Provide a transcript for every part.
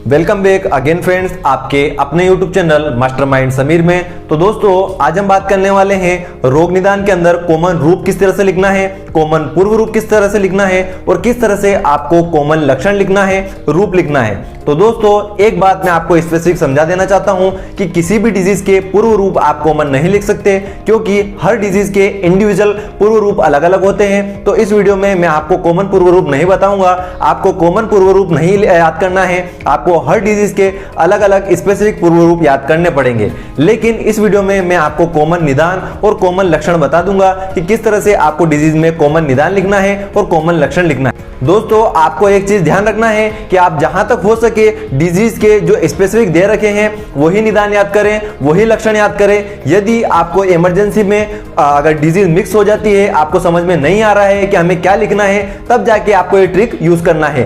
Welcome back again friends, आपके अपने YouTube channel mastermind Sameer में। तो दोस्तों, आज हम बात करने वाले हैं रोग निदान के अंदर कॉमन रूप किस तरह से लिखना है, कॉमन पूर्व रूप किस तरह से लिखना है और किस तरह से आपको कॉमन लक्षण लिखना है, रूप लिखना है। तो दोस्तों, एक बात मैं आपको स्पेसिफिक समझा देना चाहता हूं कि किसी भी डिजीज के पूर्व रूप आप कॉमन नहीं लिख सकते, क्योंकि हर डिजीज के इंडिविजुअल पूर्व रूप अलग अलग होते हैं। तो इस वीडियो में मैं आपको कॉमन पूर्व रूप नहीं बताऊंगा, आपको कॉमन पूर्व रूप नहीं याद करना है, आपको हर डिजीज के अलग अलग स्पेसिफिक पूर्व रूप याद करने पड़ेंगे। लेकिन इस वीडियो में मैं आपको कॉमन निदान और कॉमन लक्षण बता दूंगा कि किस तरह से आपको डिजीज में कॉमन निदान लिखना है और कॉमन लक्षण लिखना है। दोस्तों, आपको एक चीज ध्यान रखना है कि आप जहां तक हो सके डिजीज के जो स्पेसिफिक दे रखे हैं वही निदान याद करें, वही लक्षण याद करें। यदि आपको इमरजेंसी में अगर डिजीज मिक्स हो जाती है, आपको समझ में नहीं आ रहा है कि हमें क्या लिखना है, तब जाके आपको ये ट्रिक यूज करना है।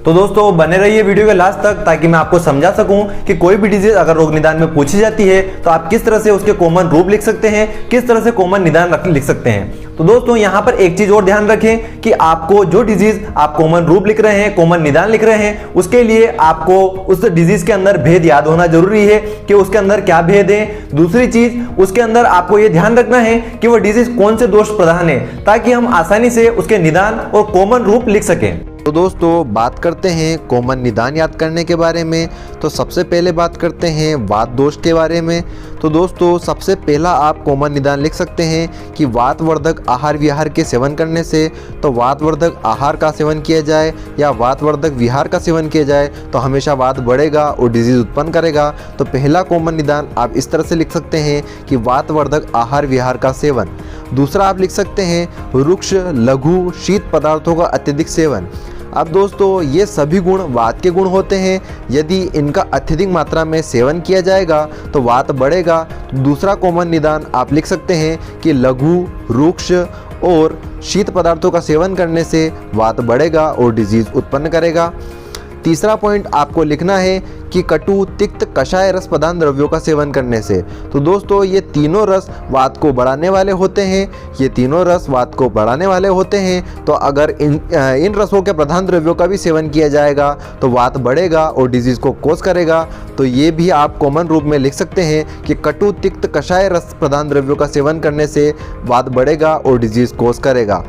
तो दोस्तों, बने रहिए वीडियो के लास्ट तक, ताकि मैं आपको समझा सकूं कि कोई भी डिजीज अगर रोग निदान में पूछी जाती है तो आप किस तरह से उसके कॉमन रूप लिख सकते हैं, किस तरह से कॉमन निदान लिख सकते हैं। तो दोस्तों, यहां पर एक चीज और ध्यान रखें कि आपको जो डिजीज आप कॉमन रूप लिख रहे हैं, कॉमन निदान लिख रहे हैं, उसके लिए आपको उस डिजीज के अंदर भेद याद होना जरूरी है कि उसके अंदर क्या भेद है। दूसरी चीज, उसके अंदर आपको यह ध्यान रखना है कि वह डिजीज कौन से दोष प्रधान है, ताकि हम आसानी से उसके निदान और कॉमन रूप लिख सकें। तो दोस्तों, बात करते हैं कॉमन निदान याद करने के बारे में। तो सबसे पहले बात करते हैं वात दोष के बारे में। तो दोस्तों, सबसे पहला आप कॉमन निदान लिख सकते हैं कि वातवर्धक आहार विहार के सेवन करने से, तो वातवर्धक आहार का सेवन किया जाए या वातवर्धक विहार का सेवन किया जाए तो हमेशा वात बढ़ेगा और डिजीज उत्पन्न करेगा। तो पहला कॉमन निदान आप इस तरह से लिख सकते हैं कि वातवर्धक आहार विहार का सेवन। दूसरा आप लिख सकते हैं रुक्ष लघु शीत पदार्थों का अत्यधिक सेवन। अब दोस्तों, ये सभी गुण वात के गुण होते हैं। यदि इनका अत्यधिक मात्रा में सेवन किया जाएगा तो वात बढ़ेगा। दूसरा कॉमन निदान आप लिख सकते हैं कि लघु रुक्ष और शीत पदार्थों का सेवन करने से वात बढ़ेगा और डिजीज उत्पन्न करेगा। तीसरा पॉइंट आपको लिखना है कि कटु तिक्त कषाय रस प्रधान द्रव्यों का सेवन करने से। तो दोस्तों, ये तीनों रस वात को बढ़ाने वाले होते हैं, ये तीनों रस वात को बढ़ाने वाले होते हैं। तो अगर इन रसों के प्रधान द्रव्यों का भी सेवन किया जाएगा तो वात बढ़ेगा और डिजीज को कोस करेगा। तो ये भी आप कॉमन रूप में लिख सकते हैं कि कटु तिक्त कषाय रस प्रधान द्रव्यों का सेवन करने से वात बढ़ेगा और डिजीज कोस करेगा।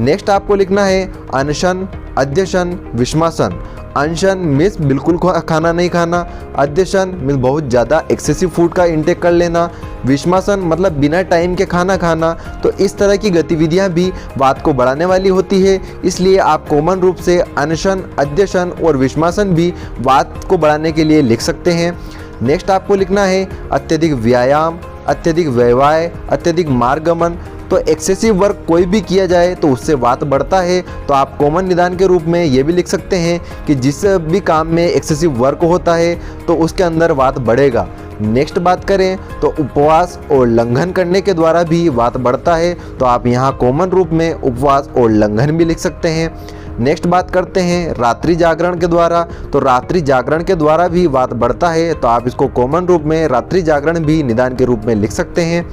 नेक्स्ट आपको लिखना है अनशन अध्यशन विषमासन। अनशन मीन्स बिल्कुल खाना नहीं खाना, अध्यशन मीन्स बहुत ज़्यादा एक्सेसिव फूड का इंटेक कर लेना, विषमासन मतलब बिना टाइम के खाना खाना। तो इस तरह की गतिविधियां भी वात को बढ़ाने वाली होती है, इसलिए आप कॉमन रूप से अनशन अध्यशन और विषमासन भी वात को बढ़ाने के लिए लिख सकते हैं। नेक्स्ट आपको लिखना है अत्यधिक व्यायाम अत्यधिक व्यवसाय अत्यधिक मार्गमन। तो एक्सेसिव वर्क कोई भी किया जाए तो उससे वात बढ़ता है। तो आप कॉमन निदान के रूप में ये भी लिख सकते हैं कि जिस भी काम में एक्सेसिव वर्क होता है तो उसके अंदर वात बढ़ेगा। नेक्स्ट बात करें तो उपवास और लंघन करने के द्वारा भी वात बढ़ता है। तो आप यहाँ कॉमन रूप में उपवास और लंघन भी लिख सकते हैं। नेक्स्ट बात करते हैं रात्रि जागरण के द्वारा। तो रात्रि जागरण के द्वारा भी वात बढ़ता है, तो आप इसको कॉमन रूप में रात्रि जागरण भी निदान के रूप में लिख सकते हैं।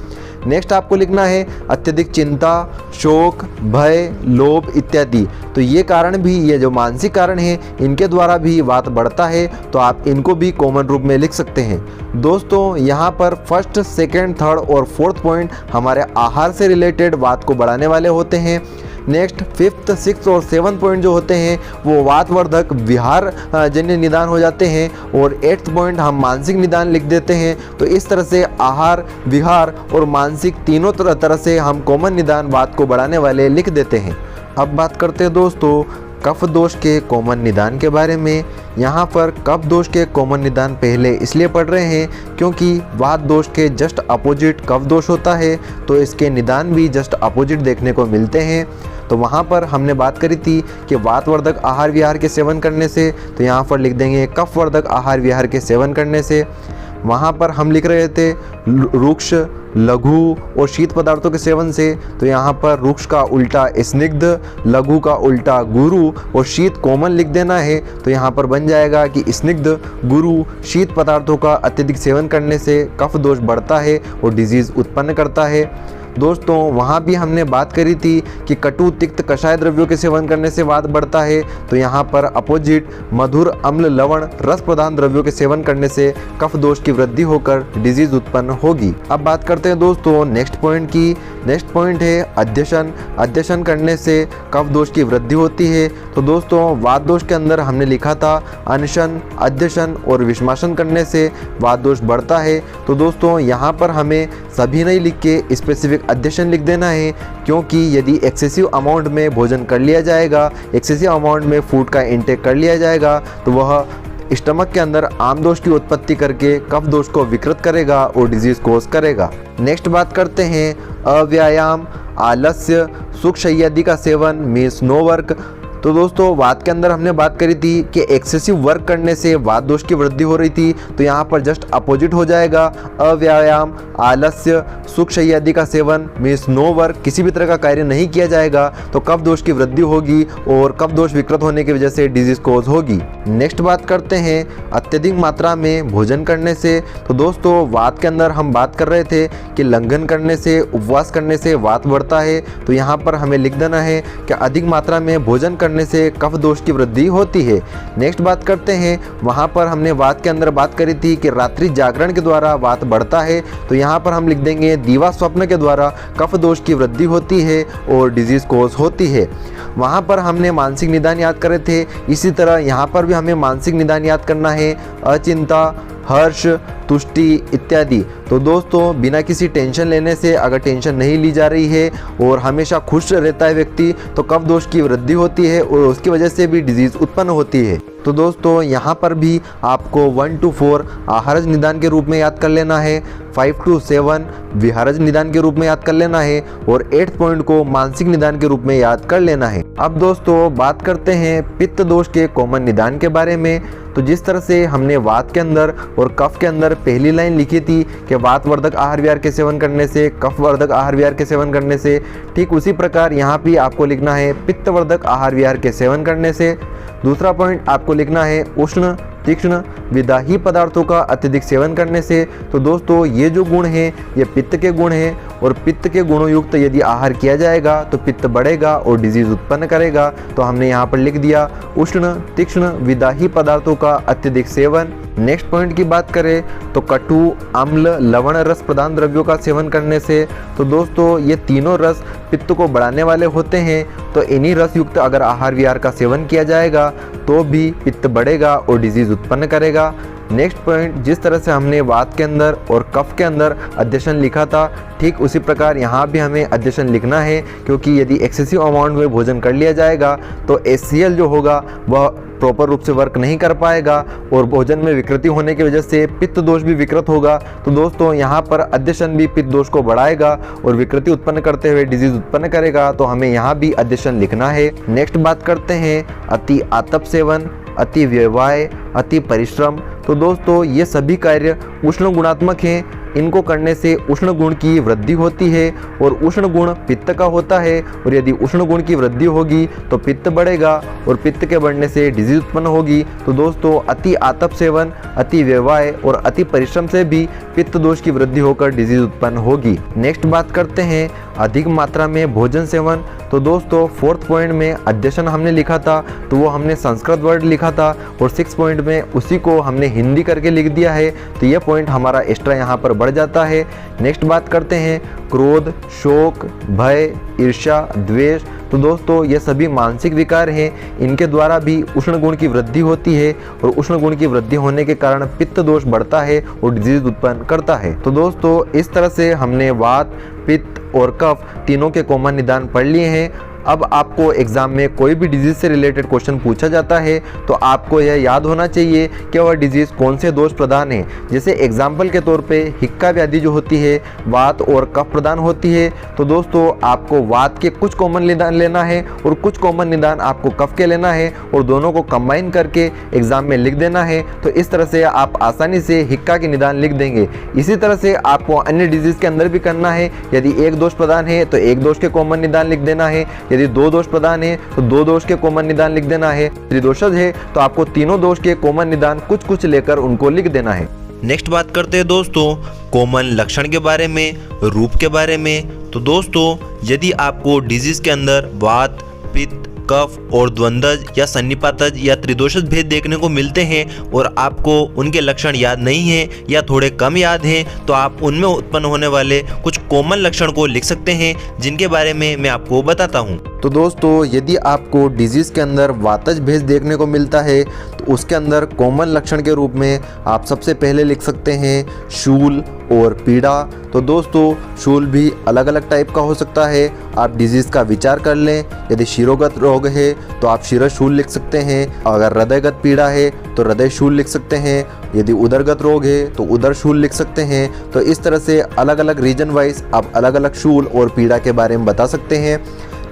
नेक्स्ट आपको लिखना है अत्यधिक चिंता शोक भय लोभ इत्यादि। तो ये कारण भी, ये जो मानसिक कारण है, इनके द्वारा भी वात बढ़ता है, तो आप इनको भी कॉमन रूप में लिख सकते हैं। दोस्तों, यहाँ पर फर्स्ट सेकेंड थर्ड और फोर्थ पॉइंट हमारे आहार से रिलेटेड वात को बढ़ाने वाले होते हैं। नेक्स्ट फिफ्थ सिक्स्थ और सेवन्थ पॉइंट जो होते हैं वो वातवर्धक विहार जन्य निदान हो जाते हैं, और एट्थ पॉइंट हम मानसिक निदान लिख देते हैं। तो इस तरह से आहार विहार और मानसिक तीनों तरह से हम कॉमन निदान वात को बढ़ाने वाले लिख देते हैं। अब बात करते हैं दोस्तों कफ दोष के कॉमन निदान के बारे में। यहाँ पर कफ दोष के कॉमन निदान पहले इसलिए पढ़ रहे हैं क्योंकि वात दोष के जस्ट अपोजिट कफ दोष होता है, तो इसके निदान भी जस्ट अपोजिट देखने को मिलते हैं। तो वहाँ पर हमने बात करी थी कि वातवर्धक आहार विहार के सेवन करने से, तो यहाँ पर लिख देंगे कफवर्धक आहार विहार के सेवन करने से। वहाँ पर हम लिख रहे थे रुक्ष लघु और शीत पदार्थों के सेवन से, तो यहाँ पर रुक्ष का उल्टा स्निग्ध, लघु का उल्टा गुरु और शीत कॉमन लिख देना है। तो यहाँ पर बन जाएगा कि स्निग्ध गुरु शीत पदार्थों का अत्यधिक सेवन करने से कफ दोष बढ़ता है और डिजीज उत्पन्न करता है। दोस्तों वहाँ भी हमने बात करी थी कि कटु तिक्त कषाय द्रव्यों के सेवन करने से वात बढ़ता है, तो यहाँ पर अपोजिट मधुर अम्ल लवण रस प्रधान द्रव्यों के सेवन करने से कफ दोष की वृद्धि होकर डिजीज उत्पन्न होगी। अब बात करते हैं दोस्तों नेक्स्ट पॉइंट की। नेक्स्ट पॉइंट है अध्यशन। अध्यशन करने से कफ दोष की वृद्धि होती है। तो दोस्तों वात दोष के अंदर हमने लिखा था अनशन, अध्यशन और विषमासन करने से वात दोष बढ़ता है। तो दोस्तों यहाँ पर हमें सभी नहीं लिख के स्पेसिफिक अध्यशन लिख देना है, क्योंकि यदि एक्सेसिव अमाउंट में भोजन कर लिया जाएगा, एक्सेसिव अमाउंट में फूड का इंटेक कर लिया जाएगा, तो वह स्टमक के अंदर आम दोष की उत्पत्ति करके कफ दोष को विकृत करेगा और डिजीज कोज करेगा। नेक्स्ट बात करते हैं अव्यायाम, आलस्य, सुख शय्यादि का सेवन मीन्स नो वर्क। तो दोस्तों वात के अंदर हमने बात करी थी कि एक्सेसिव वर्क करने से वात दोष की वृद्धि हो रही थी, तो यहाँ पर जस्ट अपोजिट हो जाएगा अव्यायाम, आलस्य, सुख शय्यादि का सेवन मीन्स नो वर्क, किसी भी तरह का कार्य नहीं किया जाएगा तो कफ दोष की वृद्धि होगी और कफ दोष विकृत होने की वजह से डिजीज कोज होगी। नेक्स्ट बात करते हैं अत्यधिक मात्रा में भोजन करने से। तो दोस्तों वात के अंदर हम बात कर रहे थे कि लंघन करने से, उपवास करने से वात बढ़ता है, तो यहाँ पर हमें लिख देना है कि अधिक मात्रा में भोजन करने से कफ दोष की वृद्धि होती है। नेक्स्ट बात करते हैं, वहाँ पर हमने वात के अंदर बात करी थी कि रात्रि जागरण के द्वारा वात बढ़ता है, तो यहाँ पर हम लिख देंगे दीवा स्वप्न के द्वारा कफ दोष की वृद्धि होती है और डिजीज कोज होती है। वहाँ पर हमने मानसिक निदान याद करे थे, इसी तरह यहाँ पर भी हमें मानसिक निदान याद करना है अचिंता, हर्ष, तुष्टि इत्यादि। तो दोस्तों बिना किसी टेंशन लेने से, अगर टेंशन नहीं ली जा रही है और हमेशा खुश रहता है व्यक्ति, तो कफ दोष की वृद्धि होती है और उसकी वजह से भी डिजीज उत्पन्न होती है। तो दोस्तों यहाँ पर भी आपको 1 to 4 आहारज निदान के रूप में याद कर लेना है, 5 to 7 विहारज निदान के रूप में याद कर लेना है और 8th पॉइंट को मानसिक निदान के रूप में याद कर लेना है। अब दोस्तों बात करते हैं पित्त दोष के कॉमन निदान के बारे में। तो जिस तरह से हमने वात के अंदर और कफ के अंदर पहली लाइन लिखी थी कि वातवर्धक आहार विहार के सेवन करने से, कफवर्धक आहार विहार के सेवन करने से, ठीक उसी प्रकार यहाँ भी आपको लिखना है पित्तवर्धक आहार विहार के सेवन करने से। दूसरा पॉइंट आपको लिखना है उष्ण, तीक्ष्ण, विदाही पदार्थों का अत्यधिक सेवन करने से। तो दोस्तों ये जो गुण हैं ये पित्त के गुण हैं और पित्त के गुणों युक्त यदि आहार किया जाएगा तो पित्त बढ़ेगा और डिजीज उत्पन्न करेगा। तो हमने यहाँ पर लिख दिया उष्ण, तीक्ष्ण, विदाही पदार्थों का अत्यधिक सेवन। नेक्स्ट पॉइंट की बात करें तो कटु, अम्ल, लवण रस प्रधान द्रव्यों का सेवन करने से। तो दोस्तों ये तीनों रस पित्त को बढ़ाने वाले होते हैं, तो इन्हीं रस युक्त अगर आहार विहार का सेवन किया जाएगा तो भी पित्त बढ़ेगा और डिजीज उत्पन्न करेगा। नेक्स्ट पॉइंट, जिस तरह से हमने वात के अंदर और कफ के अंदर अध्यशन लिखा था, ठीक उसी प्रकार यहाँ भी हमें अध्यशन लिखना है, क्योंकि यदि एक्सेसिव अमाउंट में भोजन कर लिया जाएगा तो HCl जो होगा वह प्रॉपर रूप से वर्क नहीं कर पाएगा और भोजन में विकृति होने की वजह से पित्त दोष भी विकृत होगा। तो दोस्तों यहाँ पर अध्यशन भी पित्त दोष को बढ़ाएगा और विकृति उत्पन्न करते हुए डिजीज उत्पन्न करेगा, तो हमें यहाँ भी अध्यशन लिखना है। नेक्स्ट बात करते हैं अति आतप सेवन, अति व्यवहाय, अति परिश्रम। तो दोस्तों ये सभी कार्य उष्ण गुणात्मक हैं, इनको करने से उष्ण गुण की वृद्धि होती है और उष्ण गुण पित्त का होता है, और यदि उष्ण गुण की वृद्धि होगी तो पित्त बढ़ेगा और पित्त के बढ़ने से डिजीज उत्पन्न होगी। तो दोस्तों अति आतप सेवन, अति व्यवहाय और अति परिश्रम से भी पित्त दोष की वृद्धि होकर डिजीज उत्पन्न होगी। नेक्स्ट बात करते हैं अधिक मात्रा में भोजन सेवन। तो दोस्तों 4th पॉइंट में अध्यशन हमने लिखा था, तो वो हमने संस्कृत वर्ड लिखा था और 6th पॉइंट में उसी को हमने हिंदी करके लिख दिया है, तो ये पॉइंट हमारा एक्स्ट्रा यहाँ पर बढ़ जाता है। नेक्स्ट बात करते हैं क्रोध, शोक, भय, ईर्ष्या, द्वेष। तो दोस्तों ये सभी मानसिक विकार हैं, इनके द्वारा भी उष्ण गुण की वृद्धि होती है और उष्ण गुण की वृद्धि होने के कारण पित्त दोष बढ़ता है और डिजीज उत्पन्न करता है। तो दोस्तों इस तरह से हमने वात, पित्त और कफ तीनों के कॉमन निदान पढ़ लिए हैं। अब आपको एग्जाम में कोई भी डिजीज से रिलेटेड क्वेश्चन पूछा जाता है तो आपको यह याद होना चाहिए कि वह डिजीज कौन से दोष प्रधान है। जैसे एग्जाम्पल के तौर पे हिक्का व्याधि जो होती है वात और कफ प्रधान होती है, तो दोस्तों आपको वात के कुछ कॉमन निदान लेना है और कुछ कॉमन निदान आपको कफ के लेना है और दोनों को कंबाइन करके एग्जाम में लिख देना है। तो इस तरह से आप आसानी से हिक्का के निदान लिख देंगे। इसी तरह से आपको अन्य डिजीज के अंदर भी करना है। यदि एक दोष प्रधान है तो एक दोष के कॉमन निदान लिख देना है, यदि दो दोष प्रधान है तो दो दोष के कॉमन निदान लिख देना है, त्रिदोषज है तो आपको तीनों दोष के कॉमन निदान कुछ कुछ लेकर उनको लिख देना है। नेक्स्ट बात करते हैं दोस्तों कॉमन लक्षण के बारे में, रूप के बारे में, तो दोस्तों यदि आपको डिजीज के अंदर वात, पित्त, कफ और द्वंद्वज या सन्निपातज या त्रिदोषज भेद देखने को मिलते हैं और आपको उनके लक्षण याद नहीं है या थोड़े कम याद हैं, तो आप उनमें उत्पन्न होने वाले कुछ कॉमन लक्षण को लिख सकते हैं, जिनके बारे में मैं आपको बताता हूं। तो दोस्तों यदि आपको डिजीज के अंदर वातज भेद देखने को मिलता है तो उसके अंदर कॉमन लक्षण के रूप में आप सबसे पहले लिख सकते हैं शूल और पीड़ा। तो दोस्तों शूल भी अलग अलग टाइप का हो सकता है, आप डिजीज़ का विचार कर लें। यदि शिरोगत रोग है तो आप शिरोशूल लिख सकते हैं, अगर हृदयगत पीड़ा है तो हृदय शूल लिख सकते हैं, यदि उदरगत रोग है तो उदर शूल लिख सकते हैं। तो इस तरह से अलग अलग रीजन वाइज आप अलग अलग शूल और पीड़ा के बारे में बता सकते हैं।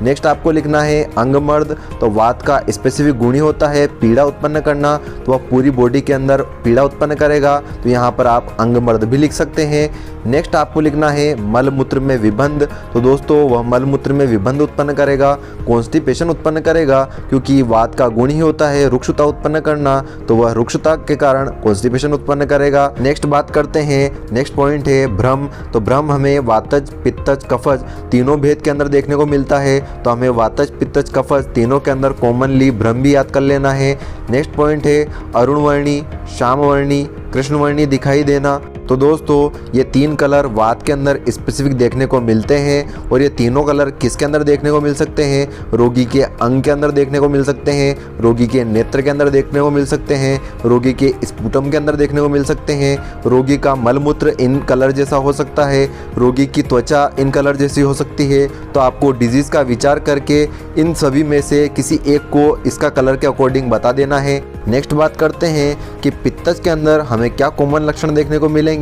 नेक्स्ट आपको लिखना है अंगमर्द। तो वात का स्पेसिफिक गुण ही होता है पीड़ा उत्पन्न करना, तो वह पूरी बॉडी के अंदर पीड़ा उत्पन्न करेगा, तो यहाँ पर आप अंगमर्द भी लिख सकते हैं। नेक्स्ट आपको लिखना है मलमूत्र में विबंध। तो दोस्तों वह मलमूत्र में विबंध उत्पन्न करेगा, कॉन्स्टिपेशन उत्पन्न करेगा, क्योंकि वात का गुण ही होता है रुक्षता उत्पन्न करना, तो वह रुक्षता के कारण कॉन्स्टिपेशन उत्पन्न करेगा। नेक्स्ट बात करते हैं, नेक्स्ट पॉइंट है भ्रम। तो भ्रम हमें वातज, पित्तज, कफज तीनों भेद के अंदर देखने को मिलता है, तो हमें वातज, पित्तज, कफज तीनों के अंदर कॉमनली भ्रम भी याद कर लेना है। नेक्स्ट पॉइंट है अरुणवर्णी, श्यामवर्णी, कृष्णवर्णी दिखाई देना। तो दोस्तों ये तीन कलर वात के अंदर स्पेसिफिक देखने को मिलते हैं, और ये तीनों कलर किसके अंदर देखने को मिल सकते हैं? रोगी के अंग के अंदर देखने को मिल सकते हैं, रोगी के नेत्र के अंदर देखने को मिल सकते हैं, रोगी के स्पुटम के अंदर देखने को मिल सकते हैं, रोगी का मलमूत्र इन कलर जैसा हो सकता है, रोगी की त्वचा इन कलर जैसी हो सकती है। तो आपको डिजीज़ का विचार करके इन सभी में से किसी एक को इसका कलर के अकॉर्डिंग बता देना है। नेक्स्ट बात करते हैं कि पित्तज के अंदर हमें क्या कॉमन लक्षण देखने को मिलेंगे।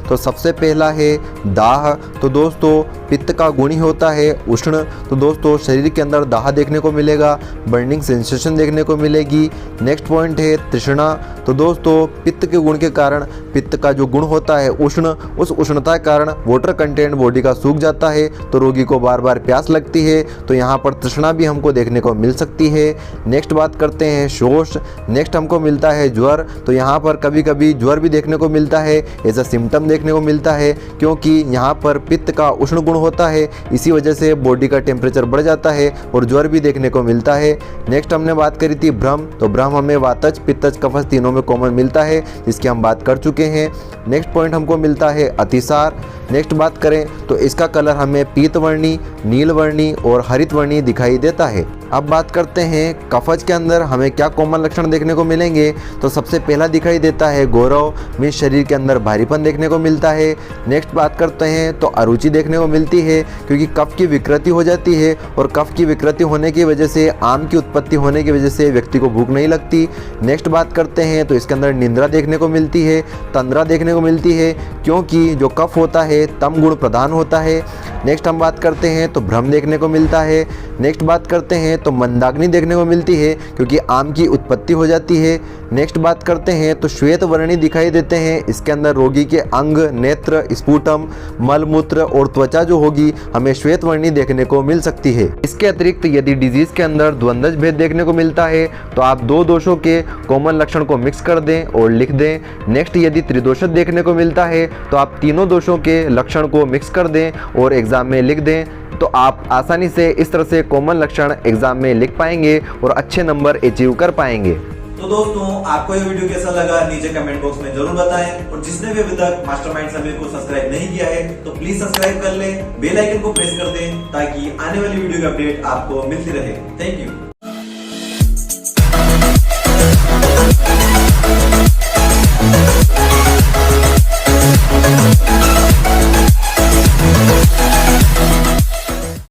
तो सबसे पहला है दाह। तो दोस्तों पित्त का गुण ही होता है उष्ण, तो दोस्तों शरीर के अंदर दाह देखने को मिलेगा, बर्निंग सेंसेशन देखने को मिलेगी। नेक्स्ट पॉइंट है तृष्णा। तो दोस्तों पित्त के गुण के कारण पित्त का जो गुण होता है उष्ण, उस उष्णता के कारण वाटर कंटेंट बॉडी का सूख जाता है, तो रोगी को बार बार प्यास लगती है, तो यहाँ पर तृष्णा भी हमको देखने को मिल सकती है। नेक्स्ट बात करते हैं शोष। नेक्स्ट हमको मिलता है ज्वर। तो यहाँ पर कभी कभी ज्वर भी देखने को मिलता है, ऐसा सिम्टम देखने को मिलता है, क्योंकि यहाँ पर पित्त का उष्ण गुण होता है, इसी वजह से बॉडी का टेम्परेचर बढ़ जाता है और ज्वर भी देखने को मिलता है। नेक्स्ट हमने बात करी थी भ्रम। तो भ्रम हमें वातज, पित्तज, कफज तीनों में कॉमन मिलता है, जिसकी हम बात कर चुके हैं। नेक्स्ट पॉइंट हमको मिलता है अतिसार। नेक्स्ट बात करें तो इसका कलर हमें पीतवर्णी, नीलवर्णी और हरितवर्णी दिखाई देता है। अब बात करते हैं कफज के अंदर हमें क्या कॉमन लक्षण देखने को मिलेंगे। तो सबसे पहला दिखाई देता है गौरव, में शरीर के अंदर भारीपन देखने को मिलता है। नेक्स्ट बात करते हैं तो अरुचि देखने को मिलती है, क्योंकि कफ की विकृति हो जाती है, और कफ की विकृति होने की वजह से आम की उत्पत्ति होने की वजह से व्यक्ति को भूख नहीं लगती। नेक्स्ट बात करते हैं तो इसके अंदर निंद्रा देखने को मिलती है, तंद्रा देखने को मिलती है, क्योंकि जो कफ होता है तम गुण प्रधान होता है। नेक्स्ट हम बात करते हैं तो भ्रम देखने को मिलता है। नेक्स्ट बात करते हैं तो मंदाग्नि देखने को मिलती है, क्योंकि आम की उत्पत्ति हो जाती है। नेक्स्ट बात करते हैं तो श्वेत वर्णी दिखाई देते हैं, इसके अंदर रोगी के अंग, नेत्र, स्पुटम, मलमूत्र और त्वचा जो होगी हमें श्वेत वर्णी देखने को मिल सकती है। इसके अतिरिक्त यदि डिजीज के अंदर द्वंद्वज भेद देखने को मिलता है तो आप दो दोषों के कॉमन लक्षण को मिक्स कर दें और लिख दें। नेक्स्ट यदि त्रिदोषज देखने को मिलता है तो आप तीनों दोषों के लक्षण को मिक्स कर दें और एग्जाम में लिख दें, तो आप आसानी से इस तरह से कॉमन लक्षण एग्जाम में लिख पाएंगे और अच्छे नंबर अचीव कर पाएंगे। तो दोस्तों आपको ये वीडियो कैसा लगा नीचे कमेंट बॉक्स में जरूर बताएं, और जिसने भी अभी तक मास्टरमाइंड समीर को सब्सक्राइब नहीं किया है तो प्लीज सब्सक्राइब कर लें, बेल आइकन को प्रेस कर दें, ताकि आने वाली वीडियो की अपडेट आपको मिलती रहे। Thank you.